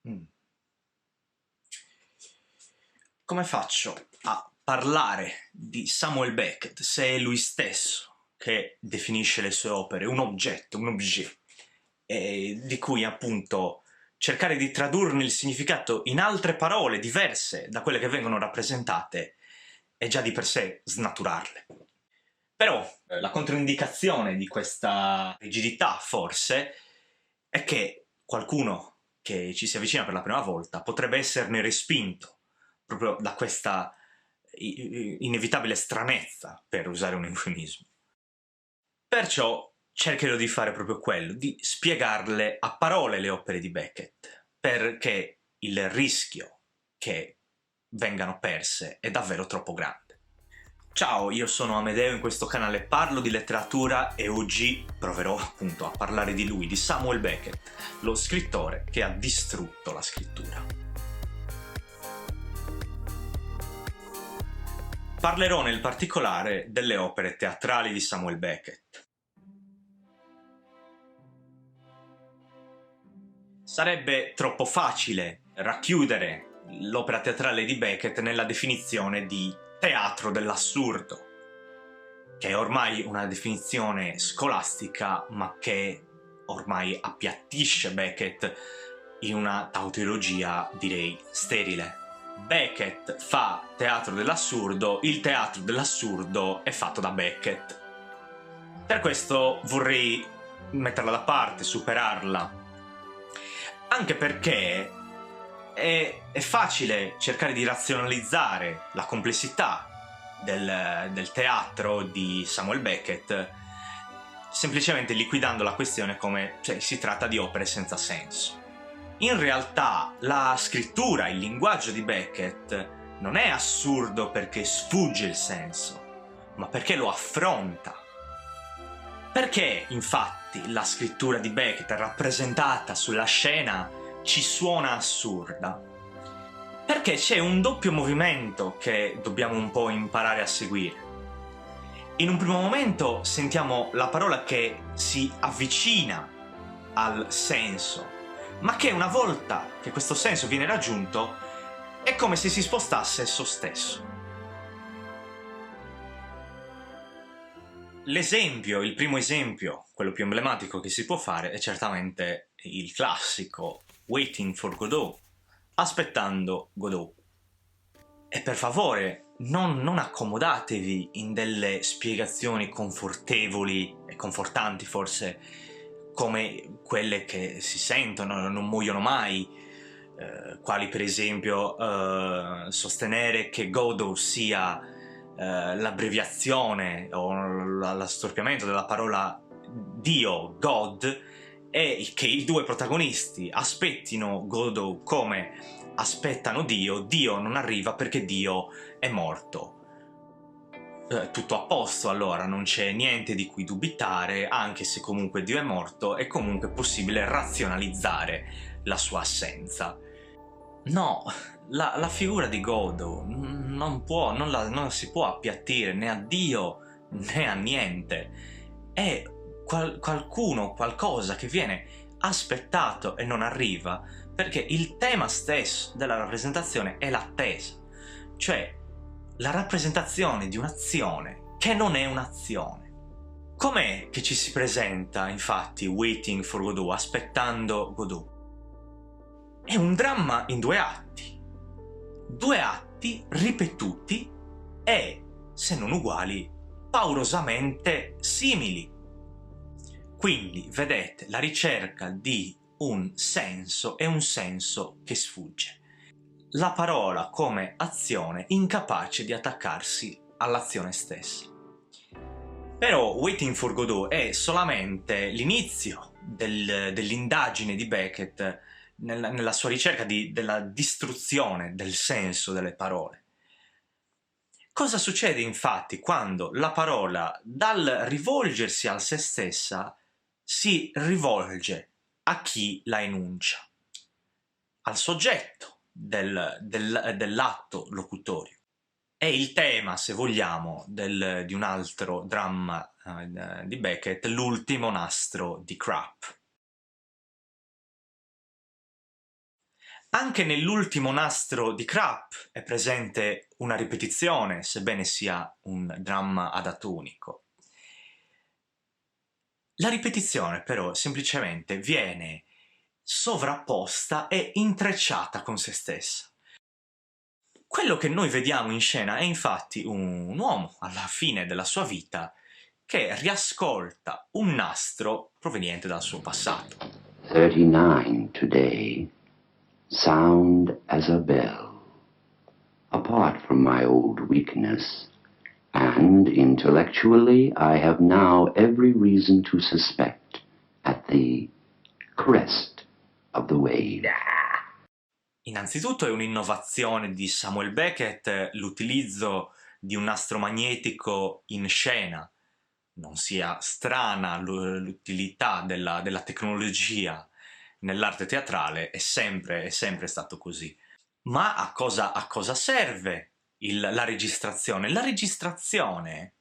Mm. Come faccio a parlare di Samuel Beckett se è lui stesso che definisce le sue opere un oggetto, un objet, di cui appunto cercare di tradurne il significato in altre parole diverse da quelle che vengono rappresentate è già di per sé snaturarle. Però la controindicazione di questa rigidità, forse, è che qualcuno che ci si avvicina per la prima volta potrebbe esserne respinto proprio da questa inevitabile stranezza, per usare un eufemismo. Perciò cercherò di fare proprio quello, di spiegarle a parole le opere di Beckett, perché il rischio che vengano perse è davvero troppo grande. Ciao, io sono Amedeo, in questo canale parlo di letteratura e oggi proverò appunto a parlare di lui, di Samuel Beckett, lo scrittore che ha distrutto la scrittura. Parlerò nel particolare delle opere teatrali di Samuel Beckett. Sarebbe troppo facile racchiudere l'opera teatrale di Beckett nella definizione di teatro dell'assurdo, che è ormai una definizione scolastica, ma che ormai appiattisce Beckett in una tautologia, direi, sterile. Beckett fa teatro dell'assurdo, il teatro dell'assurdo è fatto da Beckett. Per questo vorrei metterla da parte, superarla, anche perché è facile cercare di razionalizzare la complessità del teatro di Samuel Beckett semplicemente liquidando la questione come si tratta di opere senza senso. In realtà la scrittura, il linguaggio di Beckett non è assurdo perché sfugge il senso, ma perché lo affronta. Perché, infatti, la scrittura di Beckett rappresentata sulla scena ci suona assurda? Perché c'è un doppio movimento che dobbiamo un po' imparare a seguire. In un primo momento sentiamo la parola che si avvicina al senso, ma che una volta che questo senso viene raggiunto è come se si spostasse esso stesso. L'esempio, il primo esempio, quello più emblematico che si può fare, è certamente il classico Waiting for Godot, aspettando Godot. E per favore, non accomodatevi in delle spiegazioni confortevoli e confortanti, forse, come quelle che si sentono, non muoiono mai, quali per esempio sostenere che Godot sia l'abbreviazione o l'astorpiamento della parola Dio, God, e che i due protagonisti aspettino Godot come aspettano Dio. Dio non arriva perché Dio è morto. Tutto a posto, allora non c'è niente di cui dubitare, anche se comunque Dio è morto, è comunque possibile razionalizzare la sua assenza. No, la figura di Godot non si può appiattire né a Dio né a niente. È qualcuno, qualcosa che viene aspettato e non arriva, perché il tema stesso della rappresentazione è l'attesa, cioè la rappresentazione di un'azione che non è un'azione. Com'è che ci si presenta, infatti, Waiting for Godot, aspettando Godot? È un dramma in due atti ripetuti e, se non uguali, paurosamente simili. Quindi, vedete, la ricerca di un senso è un senso che sfugge. La parola come azione incapace di attaccarsi all'azione stessa. Però Waiting for Godot è solamente l'inizio dell'indagine di Beckett nella sua ricerca della distruzione del senso delle parole. Cosa succede infatti quando la parola, dal rivolgersi a se stessa, si rivolge a chi la enuncia, al soggetto dell'atto locutorio? È il tema, se vogliamo, di un altro dramma di Beckett, L'ultimo nastro di Crap. Anche nell'ultimo nastro di Krapp è presente una ripetizione, sebbene sia un dramma ad atto unico. La ripetizione però semplicemente viene sovrapposta e intrecciata con se stessa. Quello che noi vediamo in scena è infatti un uomo alla fine della sua vita che riascolta un nastro proveniente dal suo passato. 39 today, sound as a bell. Apart from my old weakness, and intellectually I have now every reason to suspect at the crest of the wave. Innanzitutto è un'innovazione di Samuel Beckett l'utilizzo di un nastro magnetico in scena. Non sia strana l'utilità della tecnologia nell'arte teatrale, è sempre stato così. Ma a cosa serve la registrazione? La registrazione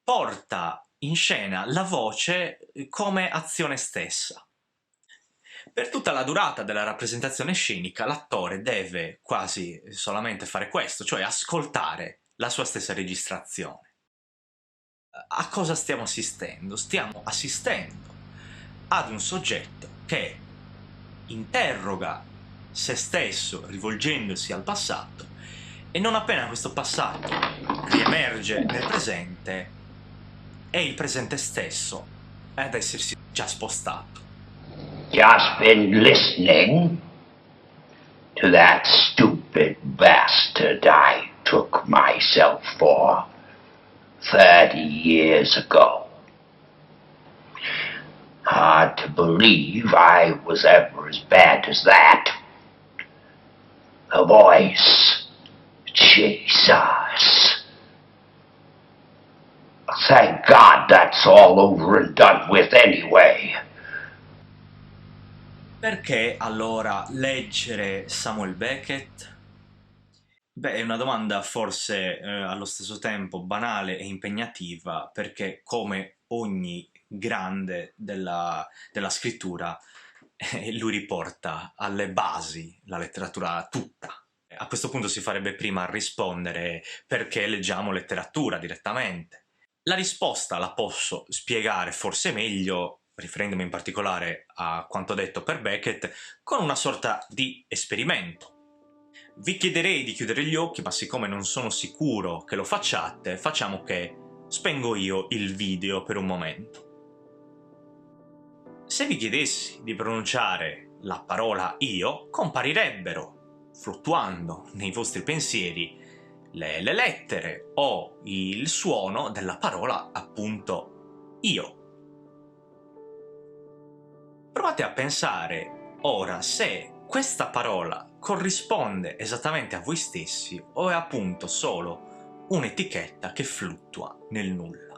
porta in scena la voce come azione stessa. Per tutta la durata della rappresentazione scenica l'attore deve quasi solamente fare questo, cioè ascoltare la sua stessa registrazione. A cosa stiamo assistendo? Stiamo assistendo ad un soggetto che interroga se stesso rivolgendosi al passato e non appena questo passato riemerge nel presente è il presente stesso ad essersi già spostato. Just been listening to that stupid bastard I took myself for 30 years ago. Hard to believe I was ever as bad as that. The voice, Jesus. Thank God that's all over and done with anyway. Perché allora leggere Samuel Beckett? Beh, è una domanda forse allo stesso tempo banale e impegnativa, perché come ogni grande della scrittura, lui riporta alle basi la letteratura tutta. A questo punto si farebbe prima a rispondere perché leggiamo letteratura direttamente. La risposta la posso spiegare forse meglio, riferendomi in particolare a quanto detto per Beckett, con una sorta di esperimento. Vi chiederei di chiudere gli occhi, ma siccome non sono sicuro che lo facciate, facciamo che spengo io il video per un momento. Se vi chiedessi di pronunciare la parola io, comparirebbero, fluttuando nei vostri pensieri, le lettere o il suono della parola appunto io. Provate a pensare ora se questa parola corrisponde esattamente a voi stessi o è appunto solo un'etichetta che fluttua nel nulla.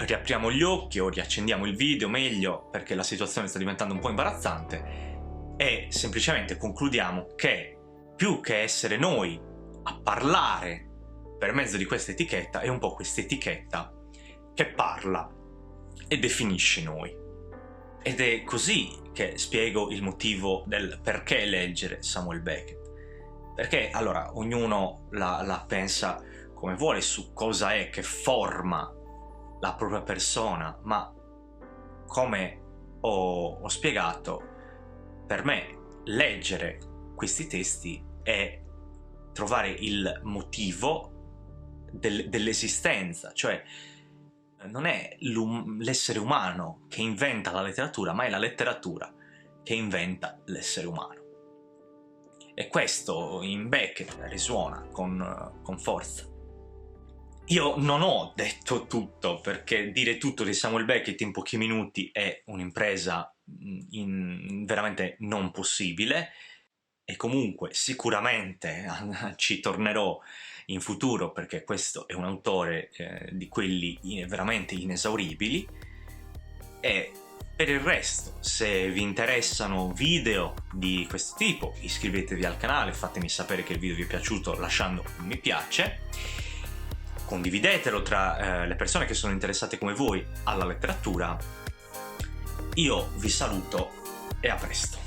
Riapriamo gli occhi o riaccendiamo il video meglio perché la situazione sta diventando un po' imbarazzante e semplicemente concludiamo che più che essere noi a parlare per mezzo di questa etichetta è un po' questa etichetta che parla e definisce noi. Ed è così che spiego il motivo del perché leggere Samuel Beckett. Perché allora ognuno la pensa come vuole su cosa è che forma la propria persona, ma come ho spiegato, per me leggere questi testi è trovare il motivo dell'esistenza, cioè non è l'essere umano che inventa la letteratura, ma è la letteratura che inventa l'essere umano. E questo in Beckett risuona con forza. Io non ho detto tutto, perché dire tutto di Samuel Beckett in pochi minuti è un'impresa veramente non possibile, e comunque sicuramente ci tornerò in futuro perché questo è un autore di quelli veramente inesauribili. E per il resto, se vi interessano video di questo tipo, iscrivetevi al canale, fatemi sapere che il video vi è piaciuto lasciando un mi piace, condividetelo tra le persone che sono interessate come voi alla letteratura. Io vi saluto e a presto.